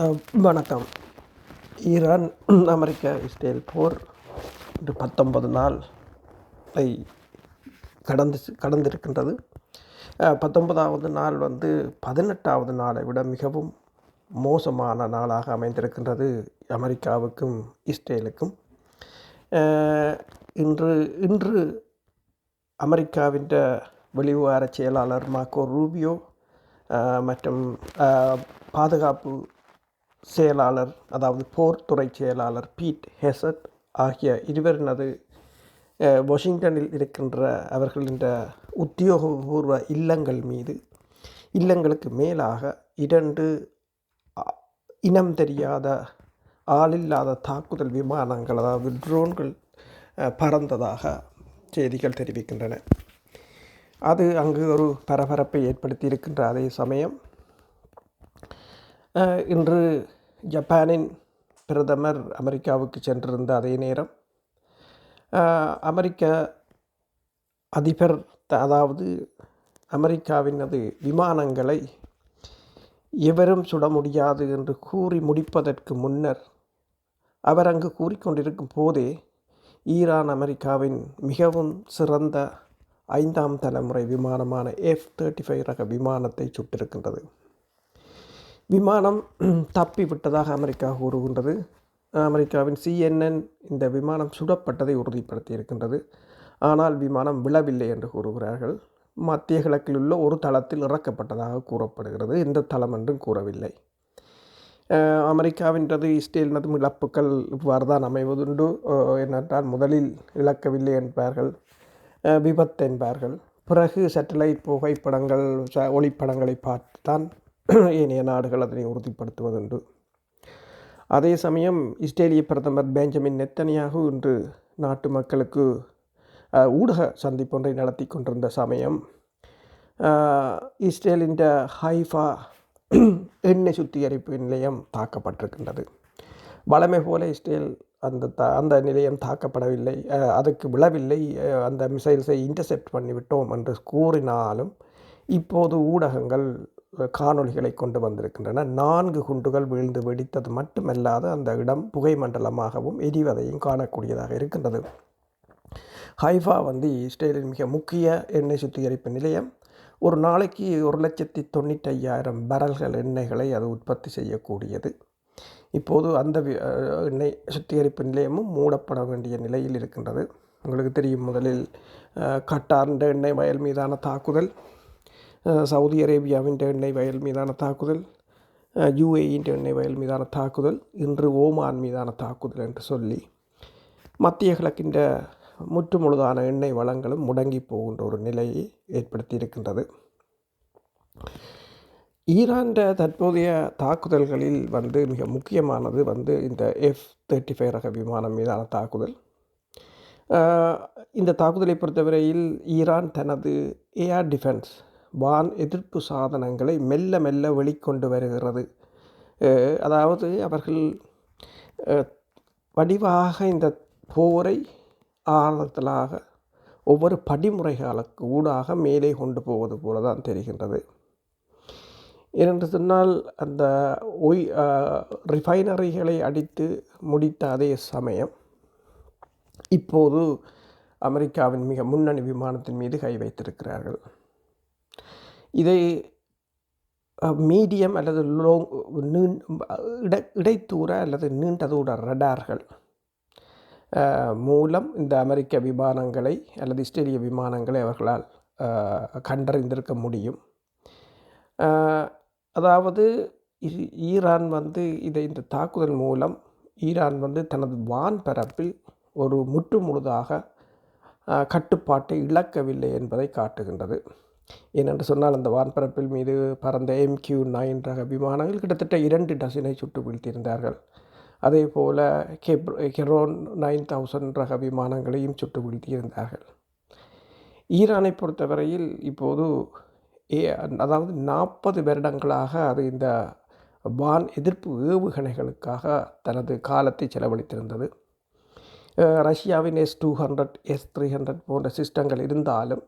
வணக்கம். Iran America Israel போர் 19 நாளை கடந்திருக்கின்றது. 19வது நாள் 18வது நாளை விட மிகவும் மோசமான நாளாக அமைந்திருக்கின்றது அமெரிக்காவுக்கும் இஸ்ரேலுக்கும். இன்று அமெரிக்காவின் வெளிவிவகார செயலாளர் மார்க்கோ ரூபியோ மற்றும் பாதுகாப்பு செயலாளர், அதாவது போர்த்துறை செயலாளர் பீட் ஹெசட் ஆகிய இருவரினது வாஷிங்டனில் இருக்கின்ற அவர்களின் உத்தியோகபூர்வ இல்லங்களுக்கு மேலாக 2 இனம் தெரியாத ஆளில்லாத தாக்குதல் விமானங்கள், அதாவது ட்ரோன்கள் பறந்ததாக செய்திகள் தெரிவிக்கின்றன. அது அங்கு ஒரு பரபரப்பை ஏற்படுத்தி இருக்கின்ற அதே சமயம் இன்று ஜப்பானின் பிரதமர் அமெரிக்காவுக்கு சென்றிருந்த அதே நேரம் அமெரிக்க அதிபர், அதாவது அமெரிக்காவினது விமானங்களை எவரும் சுட முடியாது என்று கூறி முடிப்பதற்கு முன்னர் அவர் அங்கு கூறிக்கொண்டிருக்கும் போதே ஈரான் அமெரிக்காவின் மிகவும் சிறந்த 5ஆம் தலைமுறை விமானமான F-35 ரக விமானத்தை சுட்டிருக்கின்றது. விமானம் தப்பிவிட்டதாக அமெரிக்கா கூறுகின்றது. அமெரிக்காவின் CNN இந்த விமானம் சுடப்பட்டதை உறுதிப்படுத்தி இருக்கின்றது. ஆனால் விமானம் விழவில்லை என்று கூறுகிறார்கள். மத்திய கிழக்கில் உள்ள ஒரு தளத்தில் இறக்கப்பட்டதாக கூறப்படுகிறது. எந்த தளம் என்றும் கூறவில்லை. அமெரிக்காவின்றது இஸ்ரேலினதும் இழப்புகள் இவ்வாறு தான் அமைவதுண்டு. என்னென்றால் முதலில் இழக்கவில்லை என்பார்கள், விபத்து என்பார்கள். பிறகு சேட்டலைட் புகைப்படங்கள், ஒளிப்படங்களை பார்த்து தான் ஏனைய நாடுகள் அதனை உறுதிப்படுத்துவதுண்டு. அதே சமயம் இஸ்ரேலிய பிரதமர் பெஞ்சமின் நெத்தன்யாகு இன்று நாட்டு மக்களுக்கு ஊடக சந்திப்பொன்றை நடத்தி கொண்டிருந்த சமயம் இஸ்ரேலின் ஹைஃபா எண்ணெய் சுத்திகரிப்பு நிலையம் தாக்கப்பட்டிருக்கின்றது. வழமை போல இஸ்ரேல் அந்த நிலையம் தாக்கப்படவில்லை, அதுக்கு விழவில்லை, அந்த மிசைல்ஸை இன்டர்செப்ட் பண்ணிவிட்டோம் என்று கூறினாலும் இப்போது ஊடகங்கள் காணொளிகளை கொண்டு வந்திருக்கின்றன. 4 குண்டுகள் வீழ்ந்து வெடித்தது மட்டுமல்லாது அந்த இடம் புகை மண்டலமாகவும் எரிவதையும் காணக்கூடியதாக இருக்கின்றது. ஹைஃபா இஸ்ரேலின் மிக முக்கிய எண்ணெய் சுத்திகரிப்பு நிலையம். ஒரு நாளைக்கு 1,95,000 பேரல்கள் எண்ணெய்களை அது உற்பத்தி செய்யக்கூடியது. இப்போது அந்த எண்ணெய் சுத்திகரிப்பு நிலையமும் மூடப்பட வேண்டிய நிலையில் இருக்கின்றது. உங்களுக்கு தெரியும், முதலில் கட்டார் எண்ணெய் வயல் மீதான தாக்குதல், சவுதி அரேபியாவின் எண்ணெய் வயல் மீதான தாக்குதல், UAE எண்ணெய் வயல் மீதான தாக்குதல், இன்று ஓமான் மீதான தாக்குதல் என்று சொல்லி மத்திய கிழக்கின் முற்றுமுழுதான எண்ணெய் வளங்களும் முடங்கி போகின்ற ஒரு நிலையை ஏற்படுத்தி இருக்கின்றது. ஈரான் தற்போதைய தாக்குதல்களில் மிக முக்கியமானது இந்த F-35 ரக விமானம் மீதான தாக்குதல். இந்த தாக்குதலை பொறுத்தவரையில் ஈரான் தனது ஏர் டிஃபென்ஸ், வான் எதிர்ப்பு சாதனங்களை மெல்ல மெல்ல வெளிக்கொண்டு வருகிறது. அதாவது அவர்கள் வடிவாக இந்த போரை ஆழத்திலாக ஒவ்வொரு படிமுறைகளுக்கு ஊடாக மேலே கொண்டு போவது போல தான் தெரிகின்றது. ஏனென்று சொன்னால் அந்த ரிஃபைனரிகளை அடித்து முடித்த அதே சமயம் இப்போது அமெரிக்காவின் மிக முன்னணி விமானத்தின் மீது கை வைத்திருக்கிறார்கள். இதை மீடியம் அல்லது இடைத்தூர அல்லது நீண்ட தூர ரடார்கள் மூலம் இந்த அமெரிக்க விமானங்களை அல்லது இஸ்ரேலிய விமானங்களை அவர்களால் கண்டறிந்திருக்க முடியும். அதாவது ஈரான் இந்த தாக்குதல் மூலம் ஈரான் தனது வான்பரப்பில் ஒரு முற்றுமுழுதாக கட்டுப்பாட்டை இழக்கவில்லை என்பதை காட்டுகின்றது. ஏனென்று சொன்னால் அந்த வான்பரப்பில் மீது பறந்த MQ-9 ரக விமானங்கள் கிட்டத்தட்ட 2 டசினை சுட்டு வீழ்த்தியிருந்தார்கள். அதே போல் கெரோன் 9000 ரக விமானங்களையும் சுட்டு வீழ்த்தியிருந்தார்கள். ஈரானை பொறுத்தவரையில் இப்போது அதாவது 40 வருடங்களாக அது இந்த வான் எதிர்ப்பு ஏவுகணைகளுக்காக தனது காலத்தை செலவழித்திருந்தது. ரஷ்யாவின் S-200, S-300 போன்ற சிஸ்டங்கள் இருந்தாலும்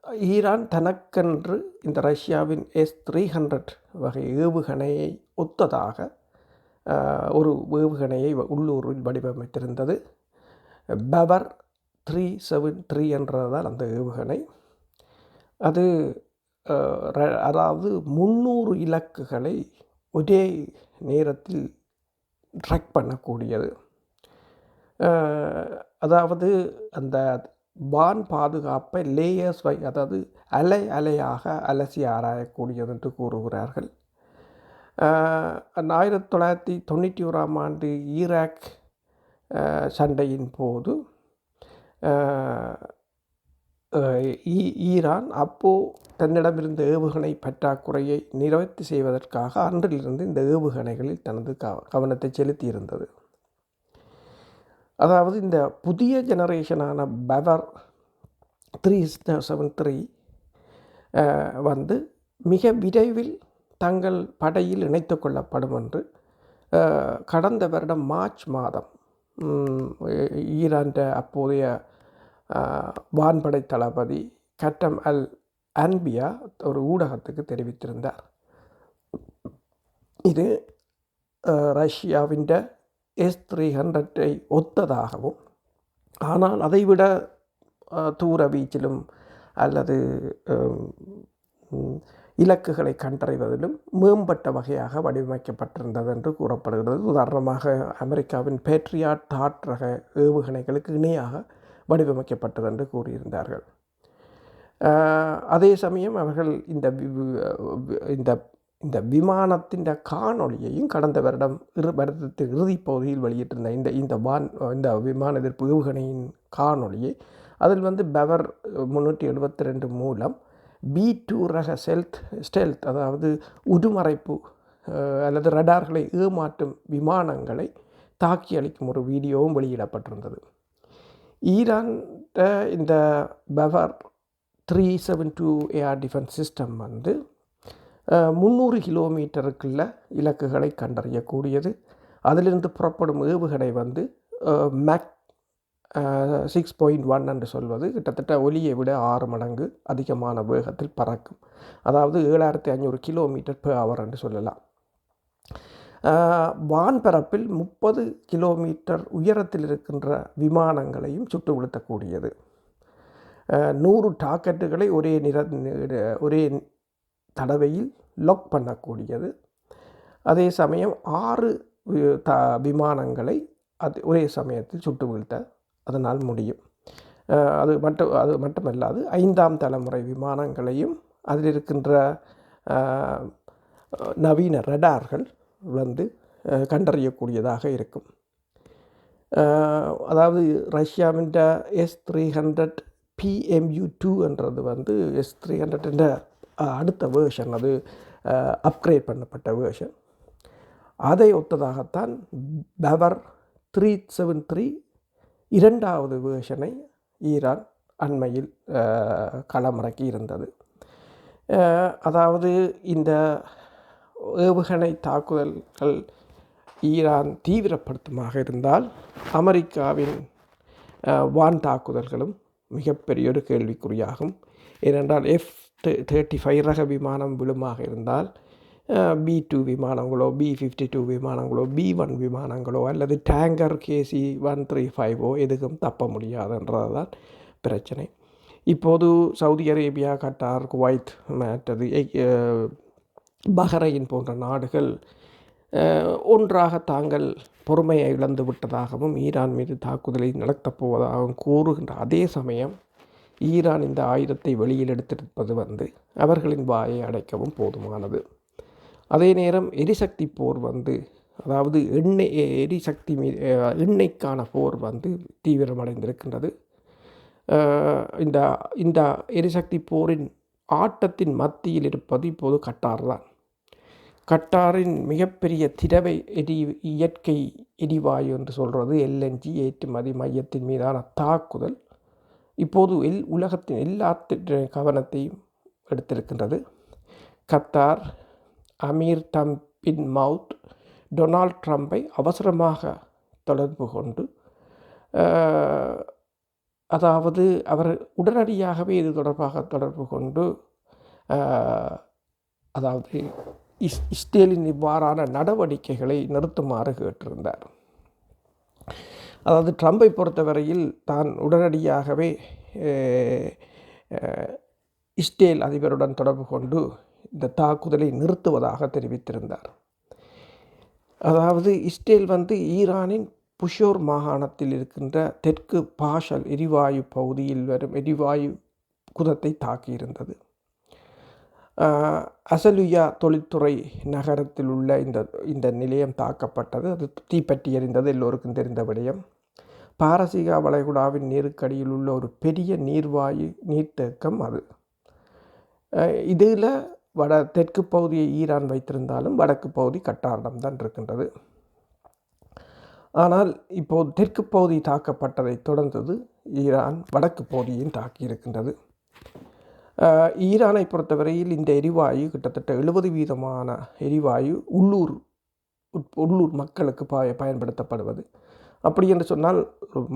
ஈரான் தனக்கென்று இந்த ரஷ்யாவின் S-300 வகை ஏவுகணையை ஒத்ததாக ஒரு ஏவுகணையை உள்ளூரில் வடிவமைத்திருந்தது. பவர் 373 என்றதால் அந்த ஏவுகணை அது அதாவது 300 இலக்குகளை ஒரே நேரத்தில் ட்ராக் பண்ணக்கூடியது. அதாவது அந்த வான் பாதுகாப்பை லேயர்ஸ் அதாவது அலை அலையாக அலசி ஆராயக்கூடியது என்று கூறுகிறார்கள். 1991ஆம் ஆண்டு ஈராக் சண்டையின் போது ஈரான் தன்னிடமிருந்த ஏவுகணை பற்றாக்குறையை நிவர்த்தி செய்வதற்காக அன்றிலிருந்து இந்த ஏவுகணைகளில் தனது கவனத்தை செலுத்தியிருந்தது. அதாவது இந்த புதிய ஜெனரேஷனான பவர் 373 மிக விரைவில் தங்கள் படையில் இணைத்து கொள்ளப்படும் என்று கடந்த வருடம் மார்ச் மாதம் ஈரான் அப்போதைய வான்படை தளபதி கட்டம் அல் அன்பியா ஒரு ஊடகத்துக்கு தெரிவித்திருந்தார். இது ரஷ்யாவின் S-300 ஒத்ததாகவும் ஆனால் அதைவிட தூர வீச்சிலும் அல்லது இலக்குகளை கண்டறிவதிலும் மேம்பட்ட வகையாக வடிவமைக்கப்பட்டிருந்தது என்று கூறப்படுகிறது. உதாரணமாக அமெரிக்காவின் பேட்ரியாட் தாட் ரக ஏவுகணைகளுக்கு இணையாக வடிவமைக்கப்பட்டது என்று கூறியிருந்தார்கள். அதே சமயம் அவர்கள் இந்த விமானத்தின் காணொளியையும் கடந்த வருடத்தின் இறுதி பகுதியில் வெளியிட்டிருந்த இந்த விமான எதிர்ப்பு ஏவுகணையின் காணொளியை அதில் பவர் 372 மூலம் B2 ரக ஸ்டெல்த் அதாவது உடுமறைப்பு அல்லது ரடார்களை ஏமாற்றும் விமானங்களை தாக்கி அளிக்கும் ஒரு வீடியோவும் வெளியிடப்பட்டிருந்தது. ஈரான் இந்த பவர் 372 ஏர் டிஃபென்ஸ் சிஸ்டம் 300 கிலோமீட்டருக்குள்ள இலக்குகளை கண்டறியக்கூடியது. அதிலிருந்து புறப்படும் ஏவுகணை மேக் 6.1 என்று சொல்வது கிட்டத்தட்ட ஒலியை விட 6 மடங்கு அதிகமான வேகத்தில் பறக்கும். அதாவது 7500 km/h என்று சொல்லலாம். வான்பரப்பில் 30 கிலோமீட்டர் உயரத்தில் இருக்கின்ற விமானங்களையும் சுட்டு வீழ்த்தக்கூடியது. 100 டாக்கெட்டுகளை ஒரே தடவையில் லாக் பண்ணக்கூடியது. அதே சமயம் 6 விமானங்களை ஒரே சமயத்தில் சுட்டு வீழ்த்த அதனால் முடியும். அது மட்டுமல்லாது 5ஆம் தலைமுறை விமானங்களையும் அதில் இருக்கின்ற நவீன ரடார்கள் கண்டறியக்கூடியதாக இருக்கும். அதாவது ரஷ்யாவின் S-300 PMU-2 என்றது S-300 அடுத்த வேர்ஷன், அது அப்கிரேட் பண்ணப்பட்ட வேர்ஷன். அதை ஒத்ததாகத்தான் பவர் 373 2வது வேர்ஷனை ஈரான் அண்மையில் களமிறக்கி இருந்தது. அதாவது இந்த ஏவுகணை தாக்குதல்கள் ஈரான் தீவிரப்படுத்துமாக இருந்தால் அமெரிக்காவின் வான் தாக்குதல்களும் மிகப்பெரிய ஒரு கேள்விக்குறியாகும். ஏனென்றால் F-35 ரக விமானம் விழுமாக இருந்தால் B-2 விமானங்களோ B-52 விமானங்களோ B-1 விமானங்களோ அல்லது டேங்கர் KC-135 எதுவும் தப்ப முடியாதுன்றதுதான் பிரச்சனை. இப்போது சவுதி அரேபியா, கட்டார், குவைத் மற்றது பஹ்ரைன் போன்ற நாடுகள் ஒன்றாக தாங்கள் பொறுமையை இழந்து விட்டதாகவும் ஈரான் மீது தாக்குதலை நடத்தப் போவதாகவும் கூறுகின்ற அதே சமயம் ஈரான் இந்த ஆயுதத்தை வெளியில் எடுத்திருப்பது அவர்களின் வாயை அடைக்கவும் போதுமானது. அதே நேரம் எரிசக்தி போர் அதாவது எண்ணெய்க்கான போர் தீவிரமடைந்திருக்கின்றது. இந்த எரிசக்தி போரின் ஆட்டத்தின் மத்தியில் இருப்பது இப்போது கட்டார் தான். கட்டாரின் மிகப்பெரிய திரவை இயற்கை எரிவாயு என்று சொல்கிறது LNG ஏற்றுமதி மையத்தின் மீதான தாக்குதல் இப்போது உலகத்தின் எல்லா கவனத்தையும் எடுத்திருக்கின்றது. கத்தார் அமீர் பின் மவுத் டொனால்ட் ட்ரம்பை அவசரமாக தொடர்பு கொண்டு அதாவது அவர் உடனடியாகவே இது தொடர்பாக தொடர்பு கொண்டு அதாவது இஸ்ரேலின் இவ்வாறான நடவடிக்கைகளை நிறுத்துமாறு கேட்டிருந்தார். அதாவது ட்ரம்பை பொறுத்தவரையில் தான் உடனடியாகவே இஸ்ரேல் அதிபருடன் தொடர்பு கொண்டு இந்த தாக்குதலை நிறுத்துவதாக தெரிவித்திருந்தார். அதாவது இஸ்ரேல் ஈரானின் புஷோர் மாகாணத்தில் இருக்கின்ற தெற்கு பாஷல் எரிவாயு பகுதியில் வரும் எரிவாயு குதத்தை தாக்கியிருந்தது. அசலுயா தொழில்துறை நகரத்தில் உள்ள இந்த நிலையம் தாக்கப்பட்டது. அது தீப்பற்றி எறிந்தது எல்லோருக்கும் தெரிந்த விடயம். பாரசீக வளைகுடாவின் நீருக்கடியில் உள்ள ஒரு பெரிய நீர்த்தேக்கம் அது. இதில் தெற்கு பகுதியை ஈரான் வைத்திருந்தாலும் வடக்கு பகுதி கட்டாரிடம்தான் இருக்கின்றது. ஆனால் இப்போது தெற்கு பகுதி தாக்கப்பட்டதை தொடர்ந்தது ஈரான் வடக்கு பகுதியையும் தாக்கியிருக்கின்றது. ஈரானை பொறுத்தவரையில் இந்த எரிவாயு கிட்டத்தட்ட 70% எரிவாயு உள்ளூர் மக்களுக்கு பயன்படுத்தப்படுவது. அப்படி என்று சொன்னால்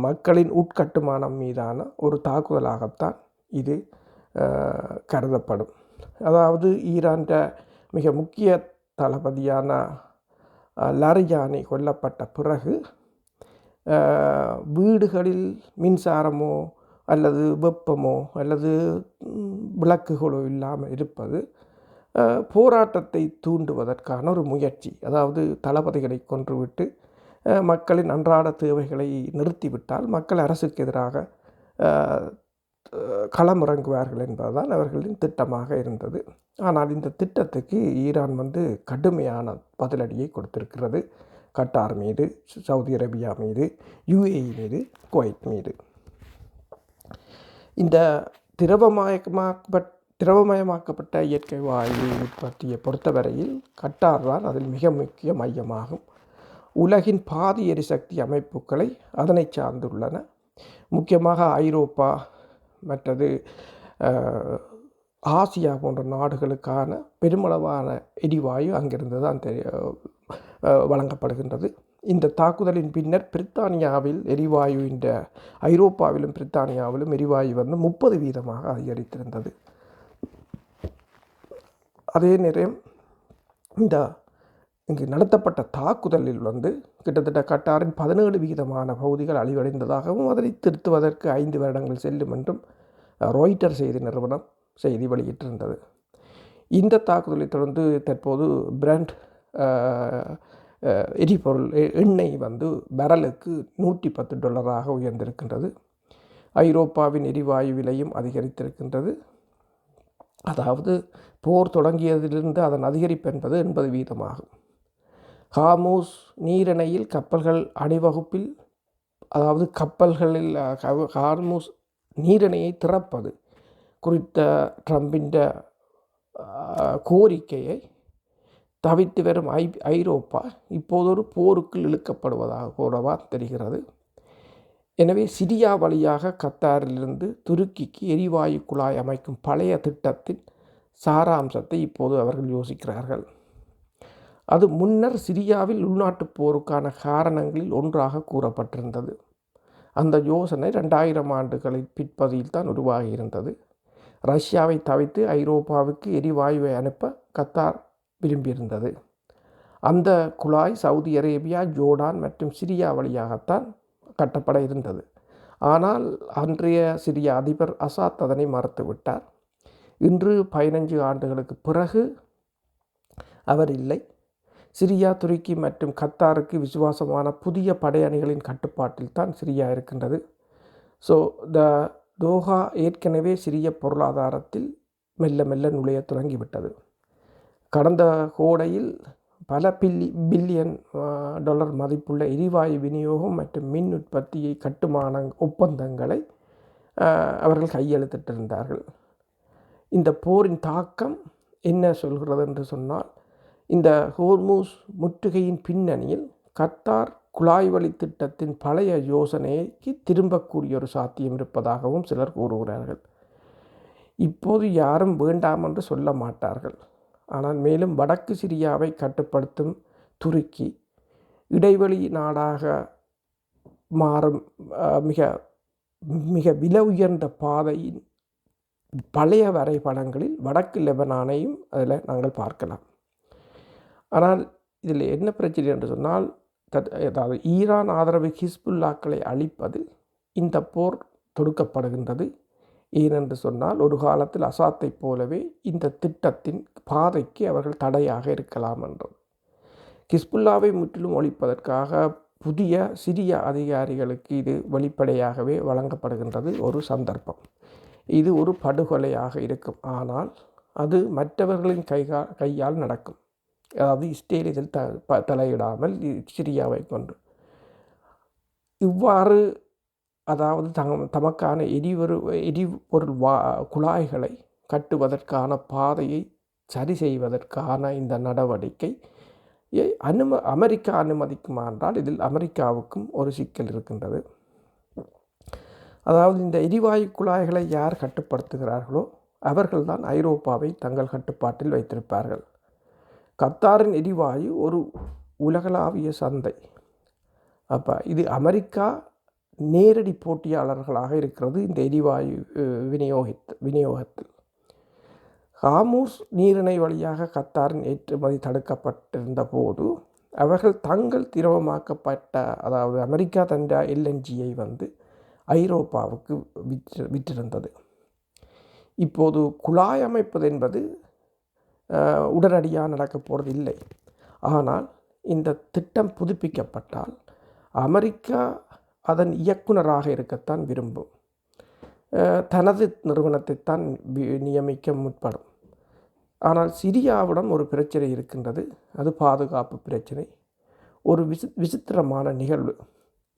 மக்களின் உட்கட்டுமானம் மீதான ஒரு தாக்குதலாகத்தான் இது கருதப்படும். அதாவது ஈரான் மிக முக்கிய தளபதியான லாரிஜானி கொல்லப்பட்ட பிறகு வீடுகளில் மின்சாரமோ அல்லது வெப்பமோ அல்லது விளக்குகளோ இல்லாமல் இருப்பது போராட்டத்தை தூண்டுவதற்கான ஒரு முயற்சி. அதாவது தளபதிகளை கொன்றுவிட்டு மக்களின் அன்றாட தேவைகளை நிறுத்திவிட்டால் மக்கள் அரசுக்கு எதிராக களமிறங்குவார்கள் என்பதுதான் அவர்களின் திட்டமாக இருந்தது. ஆனால் இந்த திட்டத்துக்கு ஈரான் கடுமையான பதிலடியை கொடுத்திருக்கிறது. கட்டார் மீது, சவுதி அரேபியா மீது, UAE மீது, குவைத் மீது. இந்த திரவமயமாக்கப்பட்ட இயற்கை வாயு உற்பத்தியை பொறுத்தவரையில் கட்டார் தான் அதில் மிக முக்கிய மையமாகும். உலகின் பாதி எரிசக்தி அமைப்புகளை அதனை சார்ந்துள்ளன. முக்கியமாக ஐரோப்பா மற்றது ஆசியா போன்ற நாடுகளுக்கான பெருமளவான எரிவாயு அங்கிருந்து தான் வழங்கப்படுகின்றது. இந்த தாக்குதலின் பின்னர் பிரித்தானியாவில் எரிவாயு ஐரோப்பாவிலும் பிரித்தானியாவிலும் எரிவாயு 30% அதிகரித்திருந்தது. அதே நேரம் இங்கு நடத்தப்பட்ட தாக்குதலில் கிட்டத்தட்ட கட்டாரின் 17% பகுதிகள் அழிவடைந்ததாகவும் அதனை திருத்துவதற்கு 5 வருடங்கள் செல்லும் என்றும் ராய்ட்டர் செய்தி நிறுவனம் செய்தி வெளியிட்டிருந்தது. இந்த தாக்குதலை தொடர்ந்து தற்போது பிரெண்ட் எரிபொருள் எண்ணெய் பேரலுக்கு $110 உயர்ந்திருக்கின்றது. ஐரோப்பாவின் எரிவாயு விலையும் அதிகரித்திருக்கின்றது. அதாவது போர் தொடங்கியதிலிருந்து அதன் அதிகரிப்பு என்பது 80% ஆகும். ஹார்மூஸ் நீரிணையில் கப்பல்கள் அணிவகுப்பில், அதாவது கப்பல்களில் ஹார்மூஸ் நீரிணையை திறப்பது குறித்த ட்ரம்பின் கோரிக்கையை தவிர்த்து வரும் ஐரோப்பா இப்போது ஒரு போருக்குள் இழுக்கப்படுவதாக கூடவா தெரிகிறது. எனவே சிரியா வழியாக கத்தாரிலிருந்து துருக்கிக்கு எரிவாயு குழாய் அமைக்கும் பழைய திட்டத்தின் சாராம்சத்தை இப்போது அவர்கள் யோசிக்கிறார்கள். அது முன்னர் சிரியாவில் உள்நாட்டுப் போருக்கான காரணங்களில் ஒன்றாக கூறப்பட்டிருந்தது. அந்த யோசனை 2000 ஆண்டுகளில் பிற்பகுதியில் தான் உருவாகியிருந்தது. ரஷ்யாவை தவிர்த்து ஐரோப்பாவுக்கு எரிவாயுவை அனுப்ப கத்தார் விரும்பியிருந்தது. அந்த குழாய் சவுதி அரேபியா, ஜோர்டான் மற்றும் சிரியா வழியாகத்தான் கட்டப்பட இருந்தது. ஆனால் அன்றைய சிரிய அதிபர் அசாத் அதனை மறுத்துவிட்டார். இன்று 15 ஆண்டுகளுக்கு பிறகு அவர் இல்லை. சிரியா, துருக்கி மற்றும் கத்தாருக்கு விசுவாசமான புதிய படையணிகளின் கட்டுப்பாட்டில் தான் சிரியா இருக்கின்றது. தோஹா ஏற்கனவே சிரிய பொருளாதாரத்தில் மெல்ல மெல்ல நுழைய தொடங்கிவிட்டது. கடந்த கோடையில் பல பில்லியன் டாலர் மதிப்புள்ள எரிவாயு விநியோகம் மற்றும் மின் உற்பத்தியை கட்டுமான ஒப்பந்தங்களை அவர்கள் கையெழுத்திட்டிருந்தார்கள். இந்த போரின் தாக்கம் என்ன சொல்கிறது என்று சொன்னால், இந்த ஹோர்மூஸ் முற்றுகையின் பின்னணியில் கத்தார் குழாய் வழி திட்டத்தின் பழைய யோசனைக்கு திரும்பக்கூடிய ஒரு சாத்தியம் இருப்பதாகவும் சிலர் கூறுகிறார்கள். இப்போது யாரும் வேண்டாம் என்று சொல்ல மாட்டார்கள். ஆனால் மேலும் வடக்கு சிரியாவை கட்டுப்படுத்தும் துருக்கி இடைவெளி நாடாக மாறும் மிக மிக விலை உயர்ந்த பாதையின் பழைய வரைபடங்களில் வடக்கு லெபனானையும் அதில் நாங்கள் பார்க்கலாம். ஆனால் இதில் என்ன பிரச்சனை என்று சொன்னால், அதாவது ஈரான் ஆதரவு ஹிஸ்புல்லாக்களை அழிப்பது இந்த போர் தொடுக்கப்படுகின்றது. ஏனென்று சொன்னால், ஒரு காலத்தில் அசாத்தை போலவே இந்த திட்டத்தின் பாதைக்கு அவர்கள் தடையாக இருக்கலாம் என்றது. ஹிஸ்புல்லாவை முற்றிலும் ஒழிப்பதற்காக புதிய சிரிய அதிகாரிகளுக்கு இது வெளிப்படையாகவே வழங்கப்படுகின்றது ஒரு சந்தர்ப்பம். இது ஒரு படுகொலையாக இருக்கும், ஆனால் அது மற்றவர்களின் கையால் நடக்கும். அதாவது இஸ்ரேல் இதில் தலையிடாமல் சிரியாவை கொண்டு இவ்வாறு, அதாவது தமக்கான எரிபொருள் குழாய்களை கட்டுவதற்கான பாதையை சரி செய்வதற்கான இந்த நடவடிக்கை அமெரிக்கா அனுமதிக்குமா என்றால் இதில் அமெரிக்காவுக்கும் ஒரு சிக்கல் இருக்கின்றது. அதாவது இந்த எரிவாயு குழாய்களை யார் கட்டுப்படுத்துகிறார்களோ அவர்கள்தான் ஐரோப்பாவை தங்கள் கட்டுப்பாட்டில் வைத்திருப்பார்கள். கத்தாரின் எரிவாயு ஒரு உலகளாவிய சந்தை. அப்போ இது அமெரிக்கா நேரடி போட்டியாளர்களாக இருக்கிறது இந்த எரிவாயு விநியோகத்தில். ஹார்முஸ் நீரிணை வழியாக கத்தாரின் ஏற்றுமதி தடுக்கப்பட்டிருந்த போது அவர்கள் தங்கள் திரவமாக்கப்பட்ட, அதாவது அமெரிக்கா தந்த எல்என்ஜியை ஐரோப்பாவுக்கு விற்றிருந்தது. இப்போது குழாய் அமைப்பது என்பது உடனடியாக நடக்கப் போகிறது இல்லை. ஆனால் இந்த திட்டம் புதுப்பிக்கப்பட்டால் அமெரிக்கா அதன் இயக்குனராக இருக்கத்தான் விரும்பும். தனது நிறுவனத்தைத்தான் நியமிக்க முற்படும். ஆனால் சிரியாவிடம் ஒரு பிரச்சனை இருக்கின்றது. அது பாதுகாப்பு பிரச்சனை. ஒரு விசித்திரமான நிகழ்வு.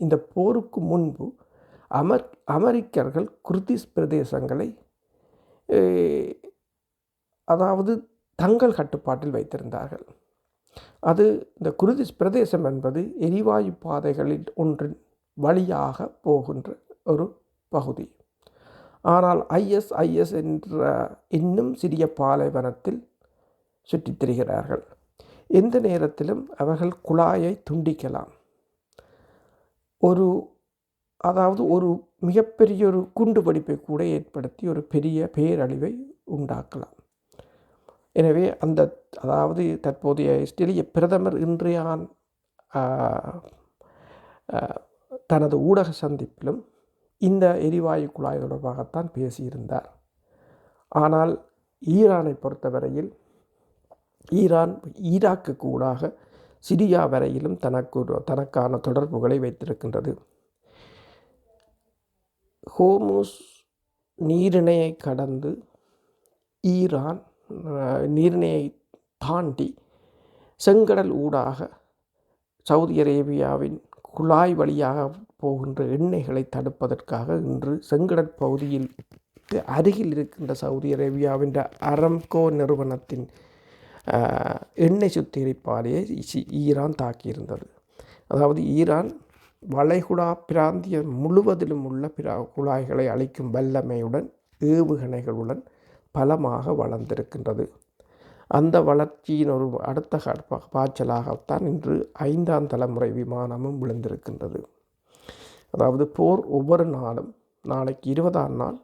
இந்த போருக்கு முன்பு அமெரிக்கர்கள் குர்திஸ் பிரதேசங்களை அதாவது தங்கள் கட்டுப்பாட்டில் வைத்திருந்தார்கள். அது இந்த குர்திஸ் பிரதேசம் என்பது எரிவாயு பாதைகளில் ஒன்றின் வழியாக போகின்ற ஒரு பகுதி. ஆனால் ஐஎஸ் என்ற இன்னும் சிறிய பாலைவனத்தில் சுற்றித் திரிகிறார்கள். எந்த நேரத்திலும் அவர்கள் குழாயை துண்டிக்கலாம். அதாவது ஒரு மிகப்பெரிய ஒரு குண்டு வெடிப்பை கூட ஏற்படுத்தி ஒரு பெரிய பேரழிவை உண்டாக்கலாம். எனவே அதாவது தற்போதைய இஸ்ரேலிய பிரதமர் இன்றையான் தனது ஊடக சந்திப்பிலும் இந்த எரிவாயு குழாய் தொடர்பாகத்தான் பேசியிருந்தார். ஆனால் ஈரானை பொறுத்தவரையில் ஈரான் ஈராக்கு ஊடாக சிரியா வரையிலும் தனக்கான தொடர்புகளை வைத்திருக்கின்றது. ஹோர்முஸ் நீரிணையை கடந்து ஈரான் நீரிணையை தாண்டி செங்கடல் ஊடாக சவுதி அரேபியாவின் குழாய் வழியாக போகின்ற எண்ணெய்களை தடுப்பதற்காக இன்று செங்கடல் பகுதியில் அருகில் இருக்கின்ற சவுதி அரேபியாவின் அரம்கோ நிறுவனத்தின் எண்ணெய் சுத்திகரிப்பாலையை ஈரான் தாக்கியிருந்தது. அதாவது ஈரான் வளைகுடா பிராந்தியம் முழுவதிலும் உள்ள குழாய்களை அழிக்கும் வல்லமையுடன் ஏவுகணைகளுடன் பலமாக வளர்ந்திருக்கின்றது. அந்த வளர்ச்சியின் ஒரு அடுத்த பாய்ச்சலாகத்தான் இன்று 5ஆம் தலைமுறை விமானமும் விழுந்திருக்கின்றது. அதாவது போர் ஒவ்வொரு நாளும் நாளைக்கு 20ஆம் நாள்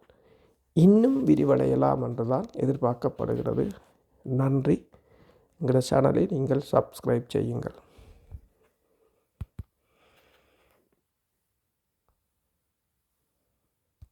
இன்னும் விரிவடையலாம் என்றுதான் எதிர்பார்க்கப்படுகிறது. நன்றி. எங்கள் சேனலை நீங்கள் சப்ஸ்கிரைப் செய்யுங்கள்.